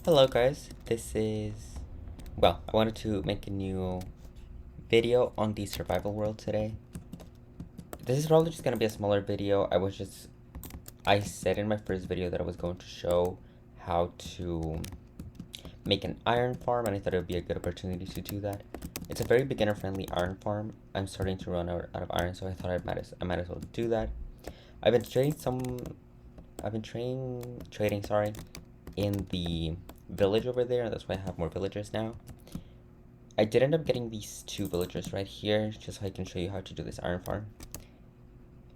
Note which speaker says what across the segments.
Speaker 1: Hello guys, I wanted to make a new video on the survival world today. This is probably just gonna be a smaller video. I said in my first video that I was going to show how to make an iron farm, and I thought it would be a good opportunity to do that. It's a very beginner friendly iron farm. I'm starting to run out of iron, so I thought I might as well do that. I've been trading, sorry, in the village over there. That's why I have more villagers now. I did end up getting these two villagers right here, just so I can show you how to do this iron farm.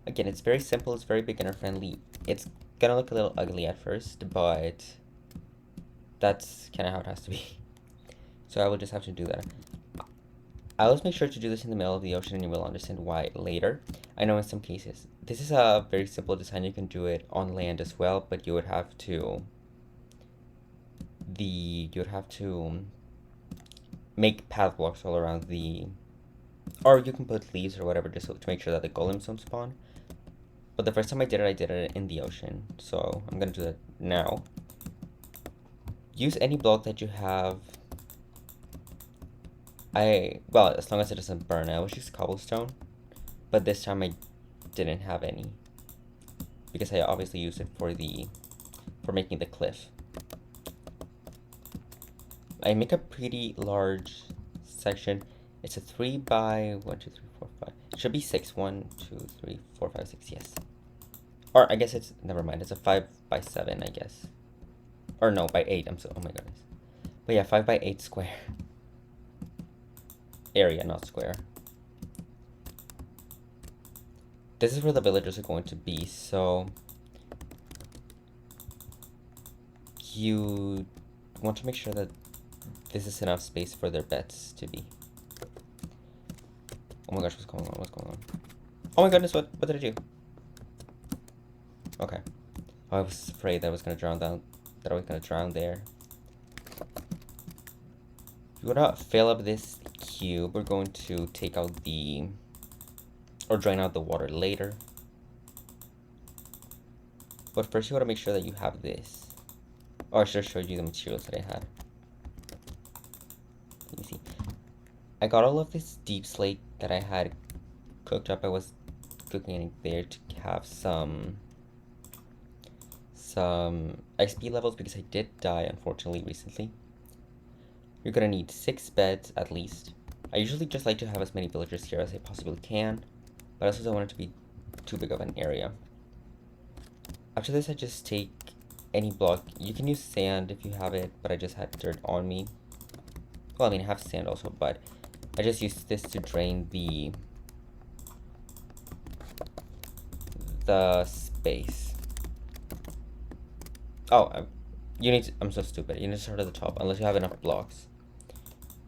Speaker 1: Again, it's very simple, it's very beginner friendly. It's gonna look a little ugly at first, but that's kind of how it has to be. So I will just have to do that. I always make sure to do this in the middle of the ocean, and you will understand why later. I know in some cases. This is a very simple design. You can do it on land as well, but you would have to make path blocks all around or you can put leaves or whatever just to make sure that the golems don't spawn. But the first time I did it in the ocean, so I'm gonna do that now. Use any block that you have. As long as it doesn't burn. I always use cobblestone, but this time I didn't have any because I obviously used it for making the cliff. I make a pretty large section. It's a 3 by 1, 2, 3, 4, 5. It should be 6. 1, 2, 3, 4, 5, 6. Yes. Or I guess never mind. It's a 5 by 7, I guess. Or no, by 8. Oh my goodness. But yeah, 5 by 8 square. Area, not square. This is where the villagers are going to be, so you want to make sure that this is enough space for their beds to be. Oh my gosh, what's going on? What's going on? Oh my goodness, what did I do? Okay. Oh, I was afraid that I was gonna drown there. You wanna fill up this cube. We're going to take out or drain out the water later. But first you wanna make sure that you have this. Oh, I should have showed you the materials that I had. Let me see. I got all of this deep slate that I had cooked up. I was cooking it there to have some XP levels because I did die, unfortunately, recently. You're gonna need 6 beds at least. I usually just like to have as many villagers here as I possibly can, but I also don't want it to be too big of an area. After this, I just take any block. You can use sand if you have it, but I just had dirt on me. Well, I mean, I have sand also, but I just used this to drain the space. Oh, I'm so stupid. You need to start at the top, unless you have enough blocks.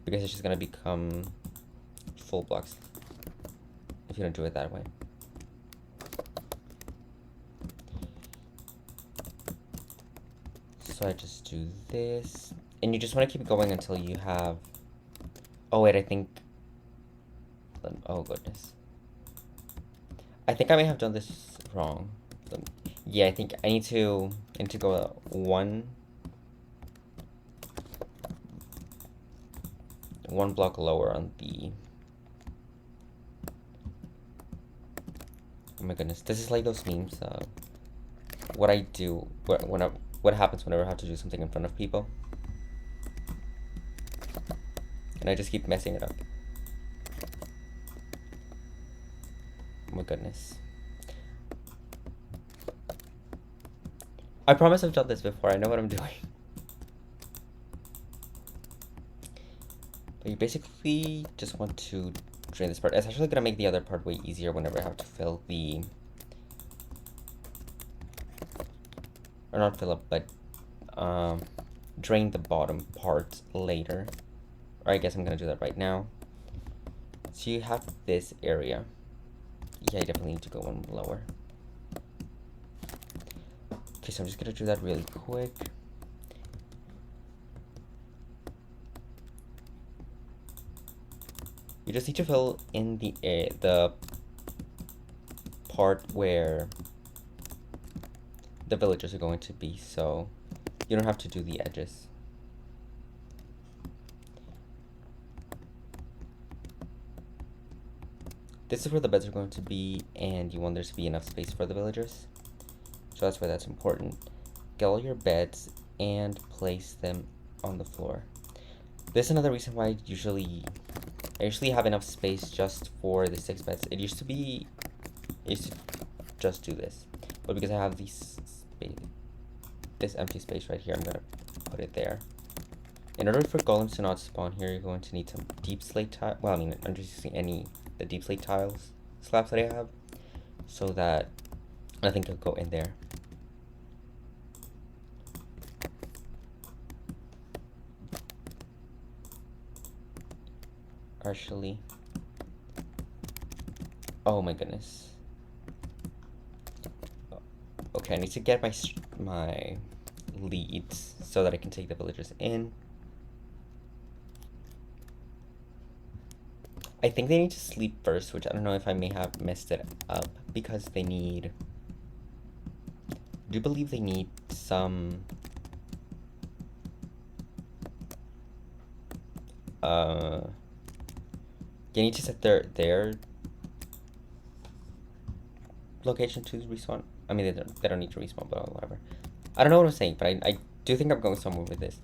Speaker 1: Because it's just gonna become full blocks if you don't do it that way. So I just do this. And you just want to keep going until you have... Oh wait, oh goodness. I think I may have done this wrong. Yeah, I think I need to go one block lower on the... Oh my goodness, this is like those memes. What I do, what happens whenever I have to do something in front of people. And I just keep messing it up. Oh my goodness. I promise I've done this before. I know what I'm doing. But you basically just want to drain this part. It's actually gonna make the other part way easier whenever I have to fill the... Or not fill up, but drain the bottom part later. Or I guess I'm gonna do that right now. So you have this area. Yeah, I definitely need to go one lower. Okay, so I'm just gonna do that really quick. You just need to fill in the part where the villagers are going to be, so you don't have to do the edges. this is where the beds are going to be, and you want there to be enough space for the villagers. So that's why that's important. Get all your beds and place them on the floor. This is another reason why I usually have enough space just for the 6 beds. It used to just do this, but because I have this empty space right here, I'm gonna put it there. In order for golems to not spawn here, you're going to need some deep slate tile. Well, I mean, I'm just using the deep slate tiles slabs that I have, so that nothing can go in there. Actually, oh my goodness. Okay, I need to get my leads so that I can take the villagers in. I think they need to sleep first, which I don't know if I may have messed it up, because they need... I do believe they need some... They need to set their location to respawn. I mean, they don't need to respawn, but whatever. I don't know what I'm saying, but I do think I'm going somewhere with this.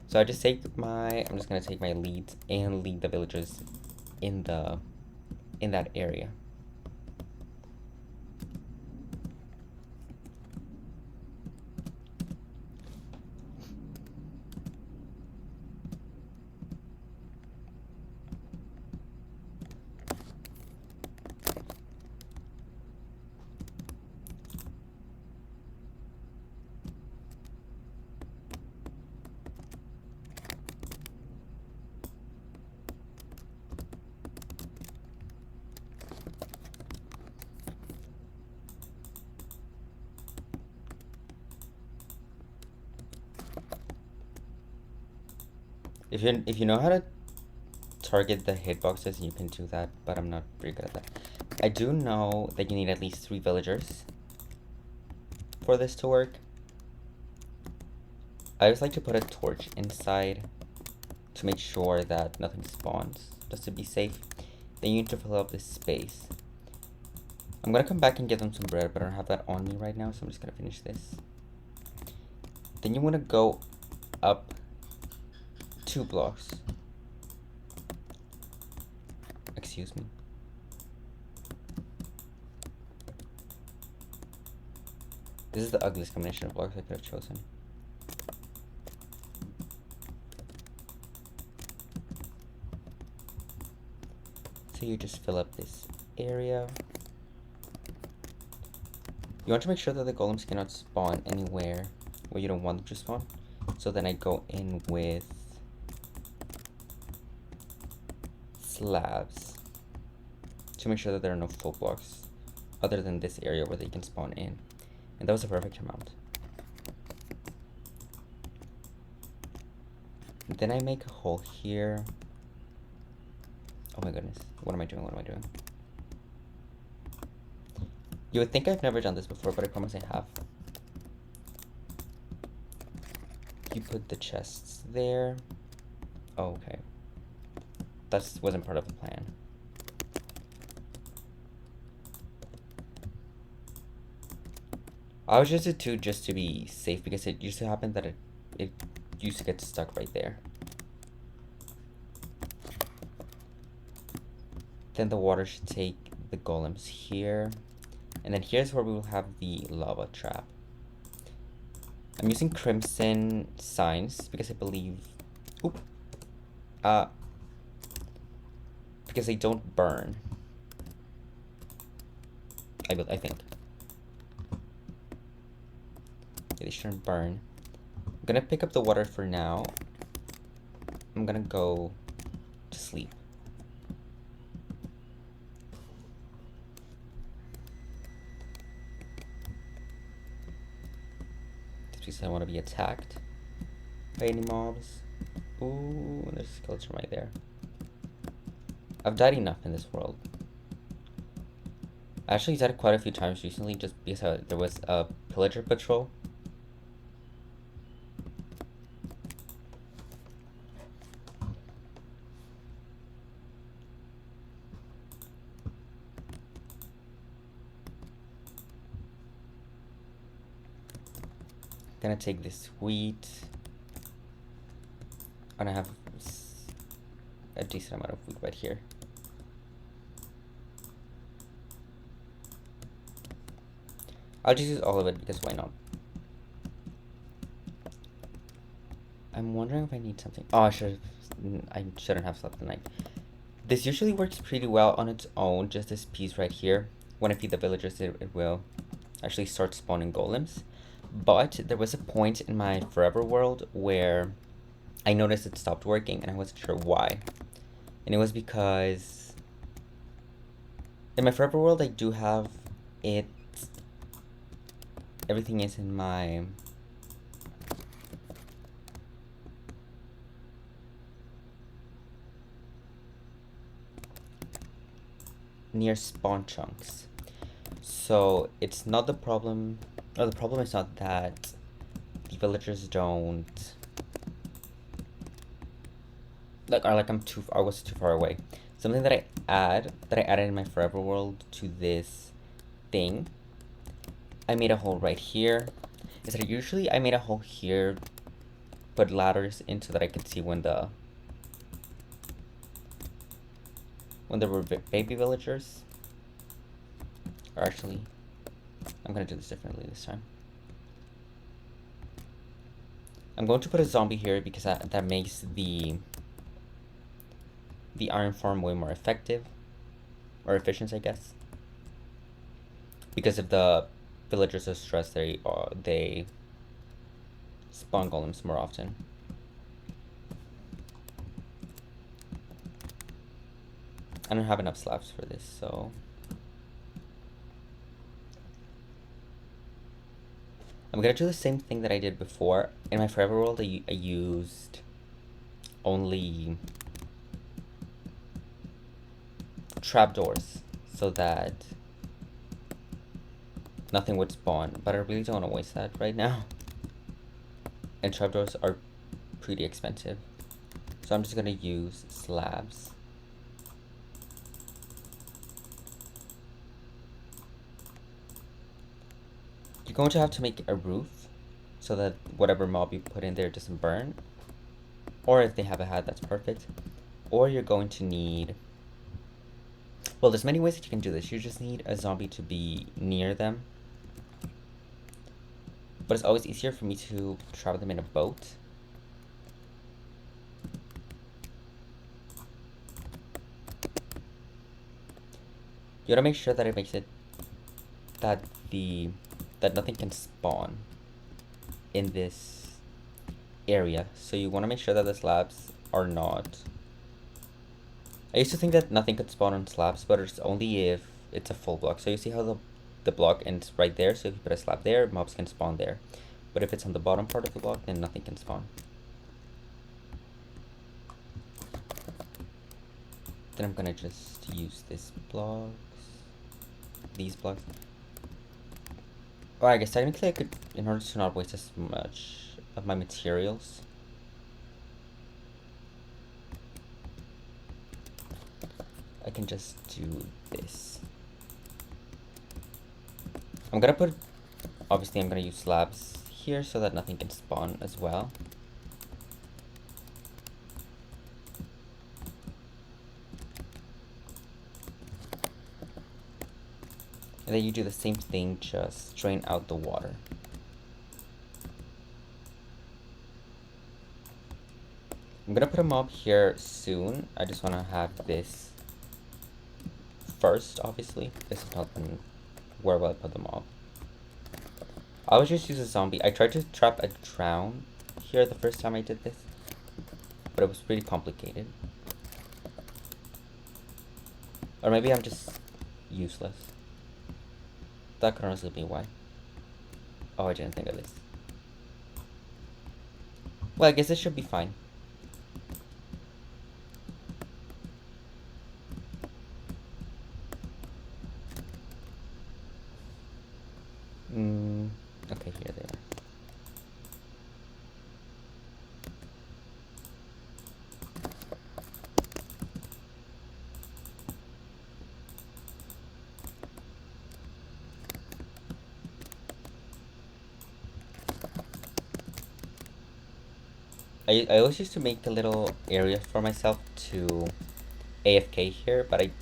Speaker 1: So I'm just gonna take my leads and lead the villagers in that area. If you know how to target the hitboxes, you can do that, but I'm not very good at that. I do know that you need at least 3 villagers for this to work. I always like to put a torch inside to make sure that nothing spawns, just to be safe. Then you need to fill up this space. I'm gonna come back and give them some bread, but I don't have that on me right now, so I'm just gonna finish this. Then you wanna go up 2 blocks. Excuse me. This is the ugliest combination of blocks I could have chosen. So you just fill up this area. You want to make sure that the golems cannot spawn anywhere where you don't want them to spawn. So then I go in with slabs to make sure that there are no full blocks other than this area where they can spawn in. And that was a perfect amount. And then I make a hole here. Oh my goodness, what am I doing? You would think I've never done this before, but I promise I have. You put the chests there. Oh, okay. That wasn't part of the plan. I was just did 2 just to be safe, because it used to happen that it used to get stuck right there. Then the water should take the golems here. And then here's where we will have the lava trap. I'm using crimson signs because I believe... because they don't burn. I think. Yeah, they shouldn't burn. I'm gonna pick up the water for now. I'm gonna go to sleep. Because I want to be attacked by any mobs. Ooh, there's a skeleton right there. I've died enough in this world. I actually died quite a few times recently just because there was a pillager patrol. Gonna take this wheat. And I have a decent amount of wheat right here. I'll just use all of it because why not? I'm wondering if I need something. Oh, I shouldn't have slept the night. This usually works pretty well on its own, just this piece right here. When I feed the villagers, it will actually start spawning golems. But there was a point in my Forever world where I noticed it stopped working and I wasn't sure why. And it was because in my Forever world, I do have it. Everything is in my near spawn chunks. So it's not the problem, or the problem is not that the villagers don't I was too far away. Something that I added in my Forever world to this thing, I made a hole right here. Is that usually I made a hole here, put ladders in so that I could see when there were baby villagers. Or actually, I'm gonna do this differently this time. I'm going to put a zombie here because that makes the iron farm way more effective, or efficient, I guess. Because if the villagers are stressed, they spawn golems more often. I don't have enough slabs for this, so I'm gonna do the same thing that I did before. In my Forever world, I used only trapdoors so that nothing would spawn, but I really don't want to waste that right now. And trapdoors are pretty expensive, so I'm just gonna use slabs. You're going to have to make a roof so that whatever mob you put in there doesn't burn. Or if they have a hat, that's perfect. Or you're going to need... Well, there's many ways that you can do this. You just need a zombie to be near them. But it's always easier for me to travel them in a boat. You gotta make sure that it makes it that nothing can spawn in this area. So you want to make sure that the slabs are not... I used to think that nothing could spawn on slabs, but it's only if it's a full block. So you see how the block ends right there? So if you put a slab there, mobs can spawn there. But if it's on the bottom part of the block, then nothing can spawn. Then I'm gonna just use these blocks. Well, I guess technically I could, in order to not waste as much of my materials, I can just do this. Obviously I'm gonna use slabs here so that nothing can spawn as well. And then you do the same thing, just drain out the water. I'm gonna put a mob here soon. I just wanna have this first, obviously. This is not where will I put the mob. I would just use a zombie. I tried to trap a drown here the first time I did this, but it was pretty complicated. Or maybe I'm just useless. That could honestly be why. Oh, I didn't think of this. Well, I guess it should be fine. Okay, here they are. I always used to make a little area for myself to AFK here, but I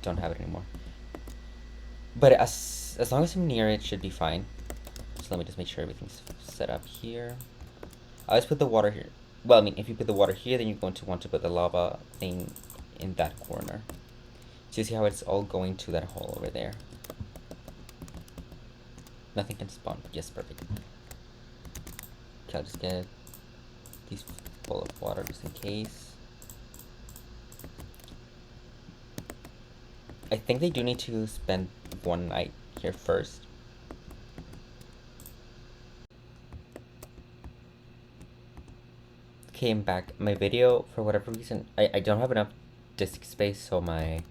Speaker 1: don't have it anymore. But as long as I'm near it, should be fine. So let me just make sure everything's set up here. I always put the water here. Well, I mean, if you put the water here, then you're going to want to put the lava thing in that corner. So you see how it's all going to that hole over there. Nothing can spawn. Yes, perfect. Okay, I'll just get these full of water just in case. I think they do need to spend one night here first. Okay, I'm back. My video, for whatever reason, I don't have enough disk space, so my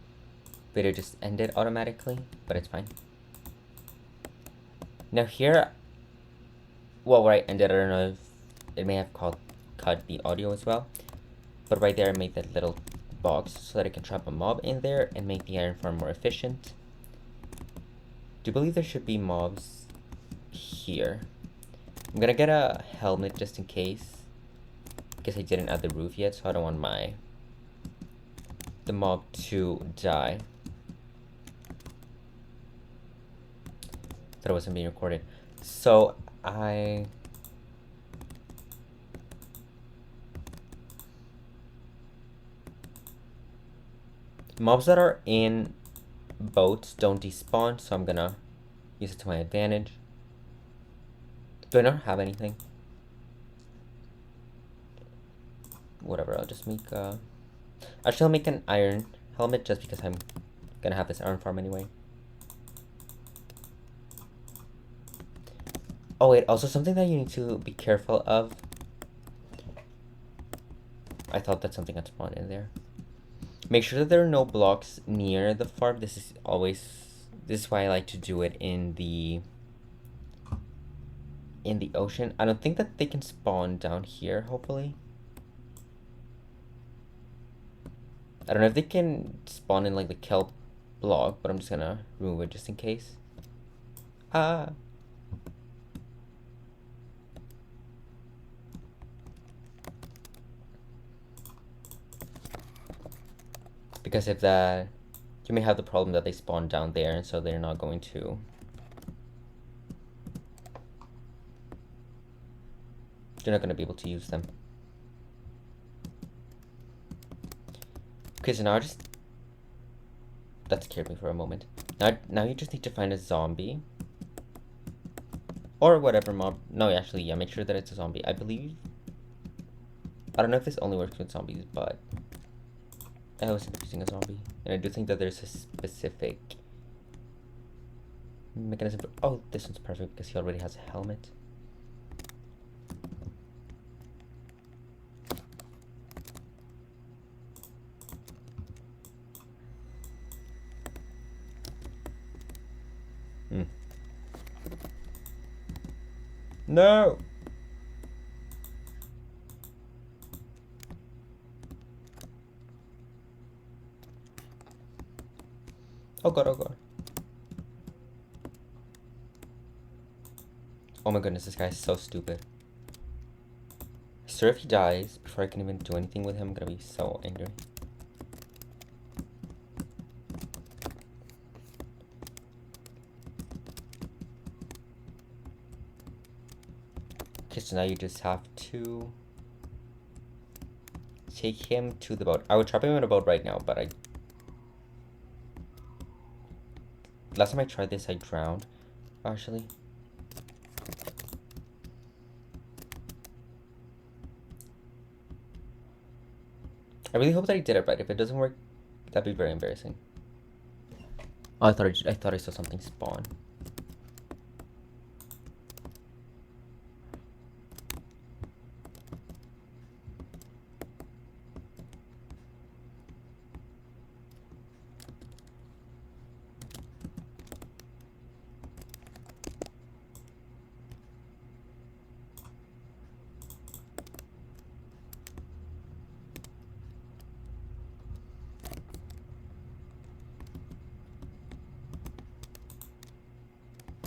Speaker 1: video just ended automatically, but it's fine. Now here, well, where I ended, I don't know if it may have cut the audio as well, but right there I made that little box so that I can trap a mob in there and make the iron farm more efficient. Do you believe there should be mobs here? I'm gonna get a helmet just in case, because I didn't add the roof yet, so I don't want the mob to die. That it wasn't being recorded. So mobs that are in boats don't despawn, so I'm gonna use it to my advantage. Do I not have anything? Whatever, I'll just make actually I'll make an iron helmet just because I'm gonna have this iron farm anyway. Oh wait, also something that you need to be careful of. I thought that something had spawned in there. Make sure that there are no blocks near the farm. This is why I like to do it in the ocean. I don't think that they can spawn down here, hopefully. I don't know if they can spawn in like the kelp block, but I'm just gonna remove it just in case. Ah. Because if that, you may have the problem that they spawn down there, and so they're not going to. You're not going to be able to use them. Okay, so now that scared me for a moment. Now you just need to find a zombie. Or whatever mob. No, actually, yeah, make sure that it's a zombie. I believe. I don't know if this only works with zombies, but I was using a zombie. And I do think that there's a specific mechanism. Oh, this one's perfect because he already has a helmet. No! Oh god, oh god. Oh my goodness, this guy is so stupid. Sir, if he dies before I can even do anything with him, I'm gonna be so angry. Okay, so now you just have to take him to the boat. I would trap him in a boat right now, but last time I tried this, I drowned, actually. I really hope that I did it right. If it doesn't work, that'd be very embarrassing. Oh, I thought I saw something spawn.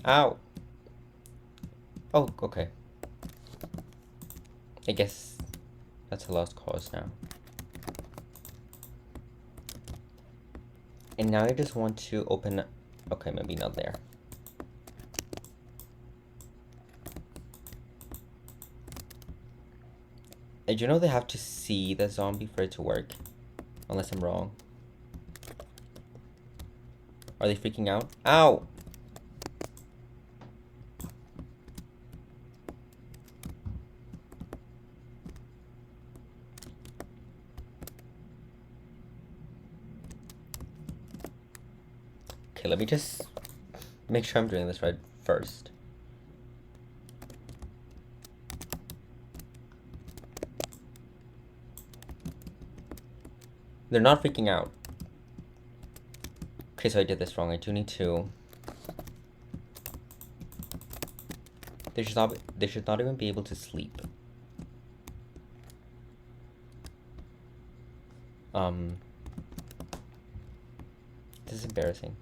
Speaker 1: Ow! Oh, okay. I guess That's a lost cause now. And now I just want to open... Okay, maybe not there. And you know they have to see the zombie for it to work? Unless I'm wrong. Are they freaking out? Ow! Okay, let me just make sure I'm doing this right first. They're not freaking out. Okay, so I did this wrong. I do need to... They should not even be able to sleep. This is embarrassing.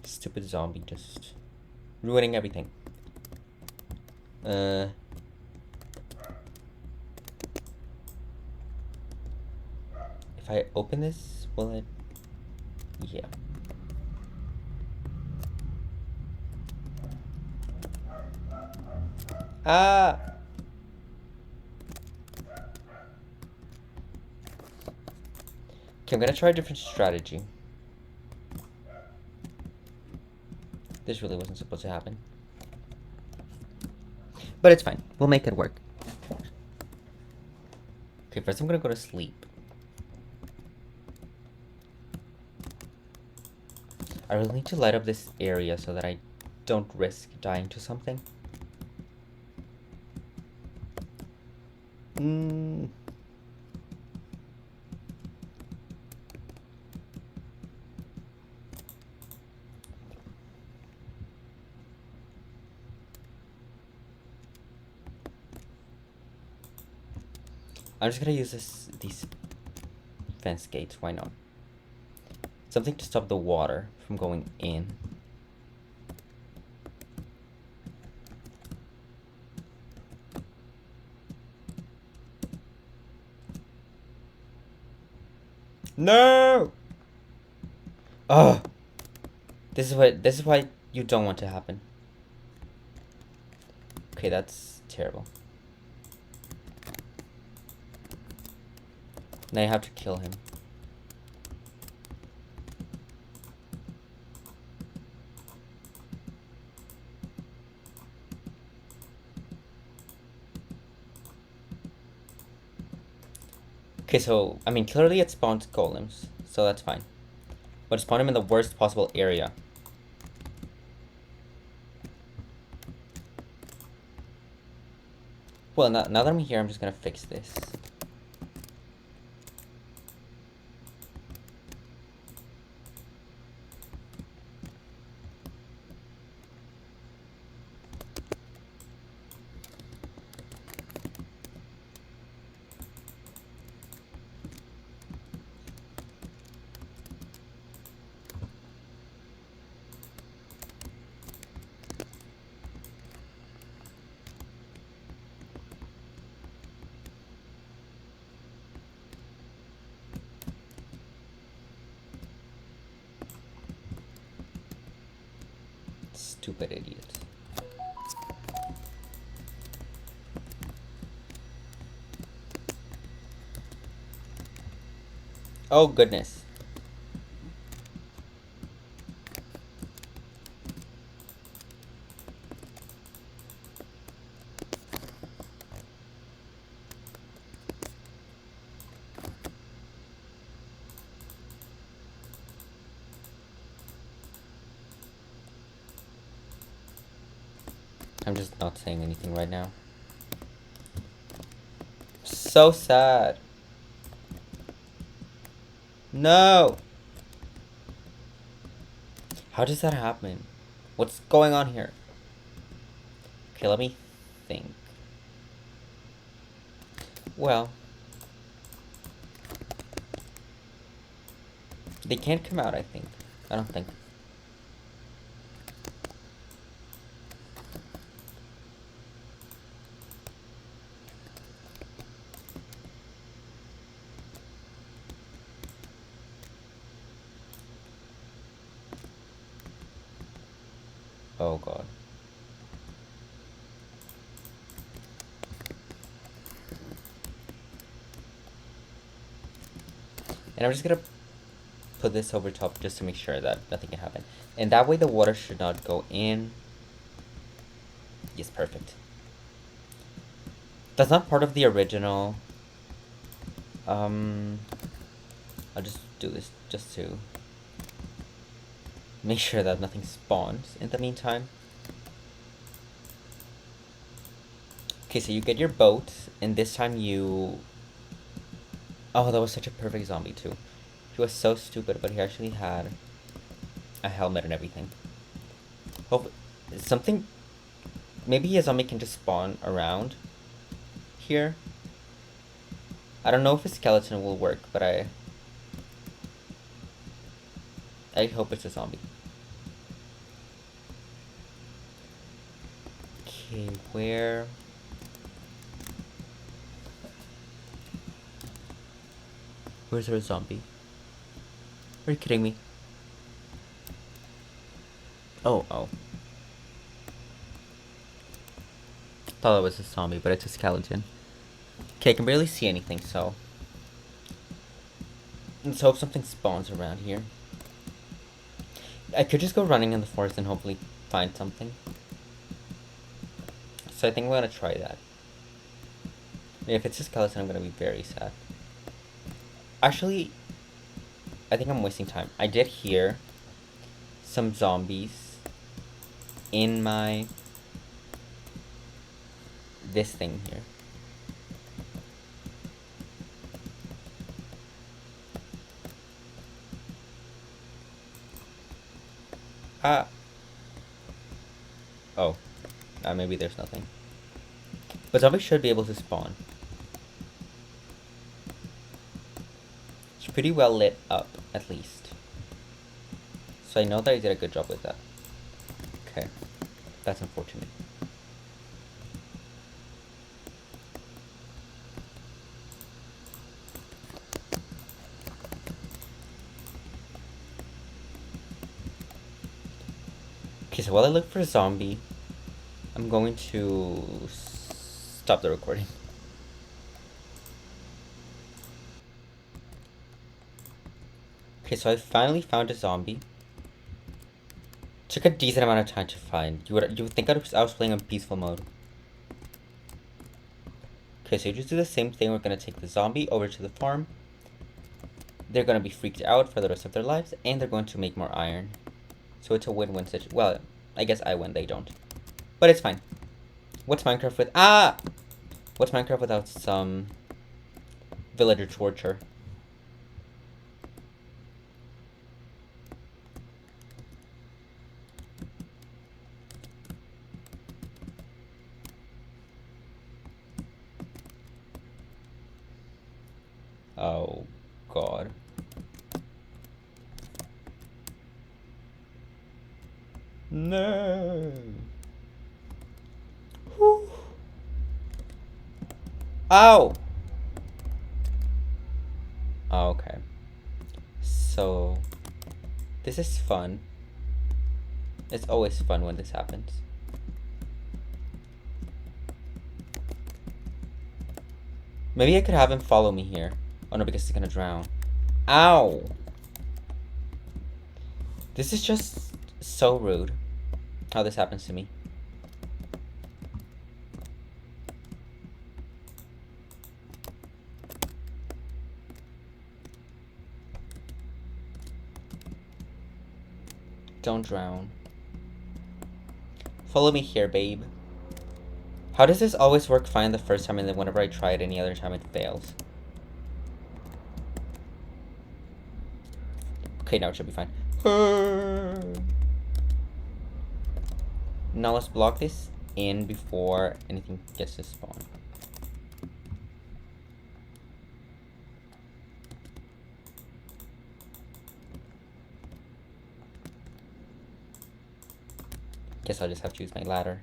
Speaker 1: Stupid zombie just ruining everything. If I open this, will it? Yeah. Ah! Okay, I'm gonna try a different strategy. This really wasn't supposed to happen. But it's fine. We'll make it work. Okay, first I'm gonna go to sleep. I really need to light up this area so that I don't risk dying to something. I'm just gonna use these fence gates, why not? Something to stop the water from going in. No! Ugh! This is why you don't want to happen. Okay, that's terrible. Now I have to kill him. Okay, so, I mean, clearly it spawns golems, so that's fine. But it spawned him in the worst possible area. Well, now that I'm here, I'm just gonna fix this. Stupid idiot. Oh, goodness. I'm just not saying anything right now. So sad. No! How does that happen? What's going on here? Okay, let me think. Well, they can't come out, I think. I don't think. Oh god. And I'm just gonna put this over top just to make sure that nothing can happen. And that way the water should not go in. Yes, perfect. That's not part of the original. I'll just do this just to make sure that nothing spawns in the meantime. Okay, so you get your boat, and this time you... Oh, that was such a perfect zombie too. He was so stupid, but he actually had a helmet and everything. Hope something... Maybe a zombie can just spawn around here. I don't know if a skeleton will work, but I hope it's a zombie. Okay, where... Where's our zombie? Are you kidding me? Oh. Thought it was a zombie, but it's a skeleton. Okay, I can barely see anything, so... Let's hope something spawns around here. I could just go running in the forest and hopefully find something. So I think I'm gonna try that. If it's a skeleton, I'm gonna be very sad. Actually, I think I'm wasting time. I did hear some zombies in my... this thing here. Oh. Maybe there's nothing. But zombies should be able to spawn. It's pretty well lit up, at least. So I know that I did a good job with that. Okay. That's unfortunate. Okay, so while I look for a zombie, I'm going to stop the recording. Okay, so I finally found a zombie. Took a decent amount of time to find. You would think I was playing on peaceful mode. Okay, so you just do the same thing. We're gonna take the zombie over to the farm. They're gonna be freaked out for the rest of their lives, and they're going to make more iron. So it's a win-win situation. Well, I guess I win, they don't. But it's fine. What's Minecraft with... What's Minecraft without some villager torture? Oh, God. No. Whew. Ow! Oh, okay. So, this is fun. It's always fun when this happens. Maybe I could have him follow me here. Oh no, because he's gonna drown. Ow! This is just so rude how this happens to me. Don't drown. Follow me here, babe. How does this always work fine the first time and then whenever I try it any other time it fails? Okay, now it should be fine. Now let's block this in before anything gets to spawn. Guess I'll just have to use my ladder.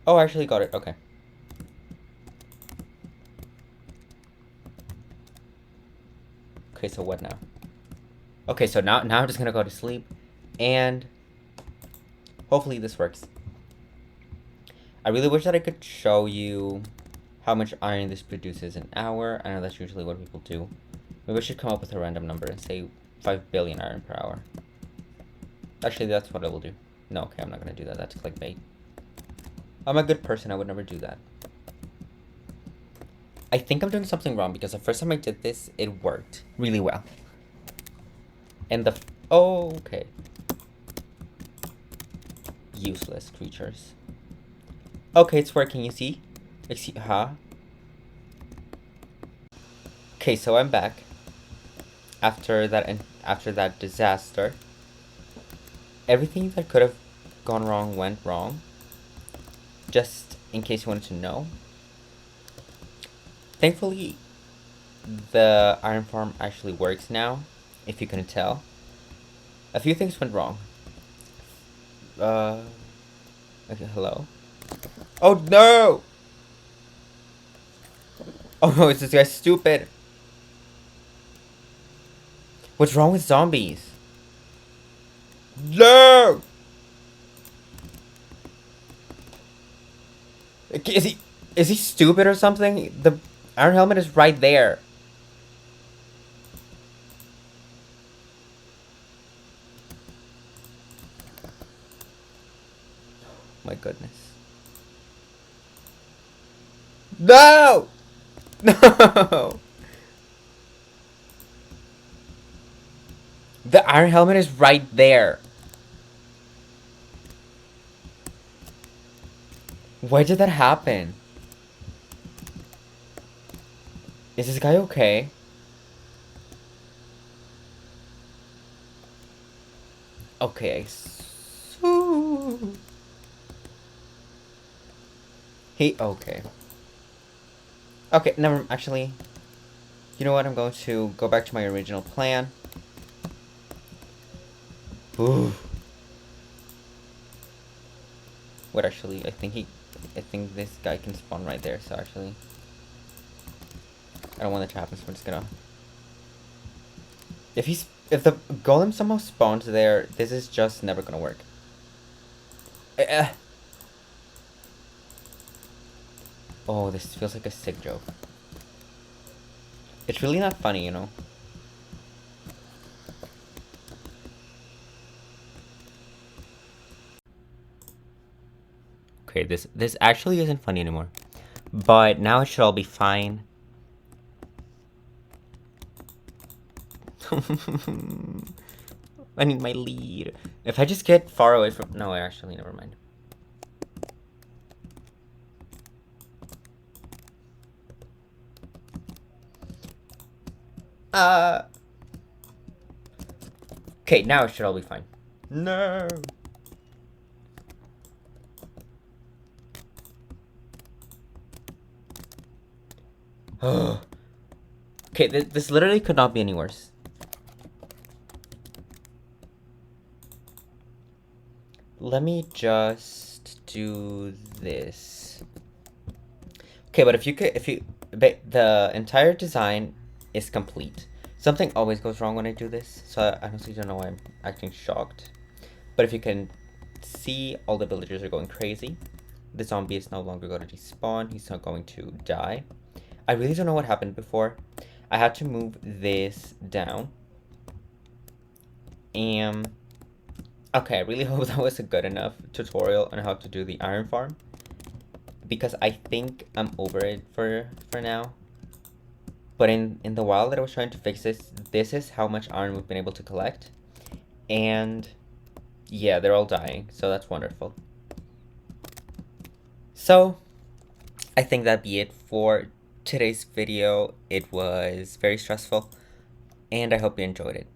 Speaker 1: Oh, I actually got it. Okay. Okay, so what now? Okay, so now I'm just gonna go to sleep. And Hopefully this works. I really wish that I could show you how much iron this produces an hour. I know that's usually what people do. Maybe I should come up with a random number and say 5 billion iron per hour. Actually, that's what I will do. No, okay, I'm not gonna do that. That's clickbait. I'm a good person. I would never do that. I think I'm doing something wrong because the first time I did this, it worked really well. And the... Oh, okay. Useless creatures. Okay, it's working, you see? Huh? Okay, so I'm back. After that disaster. Everything that could have gone wrong went wrong. Just in case you wanted to know. Thankfully, the iron farm actually works now, if you couldn't tell. A few things went wrong. Okay, hello? Oh no! Oh no, is this guy stupid? What's wrong with zombies? No! Is he stupid or something? The iron helmet is right there. My goodness. No! No! The iron helmet is right there. Why did that happen? Is this guy okay? Okay. Okay. Okay, never, actually. You know what, I'm going to go back to my original plan. Ooh. What, actually, I think this guy can spawn right there, so actually. I don't want that to happen, so I'm just gonna... If the golem somehow spawns there, this is just never gonna work. Oh, this feels like a sick joke. It's really not funny, you know? Okay, this actually isn't funny anymore. But now it should all be fine. I need my lead. If I just get far away from... No, actually, never mind. Okay, now it should all be fine. No! Okay, this literally could not be any worse. Let me just do this. Okay, but the entire design is complete. Something always goes wrong when I do this, so I honestly don't know why I'm acting shocked. But if you can see, all the villagers are going crazy. The zombie is no longer going to despawn. He's not going to die. I really don't know what happened before. I had to move this down. And... okay, I really hope that was a good enough tutorial on how to do the iron farm. Because I think I'm over it for now. But in the while that I was trying to fix this is how much iron we've been able to collect. And yeah, they're all dying, so that's wonderful. So, I think that'd be it for today's video. It was very stressful, and I hope you enjoyed it.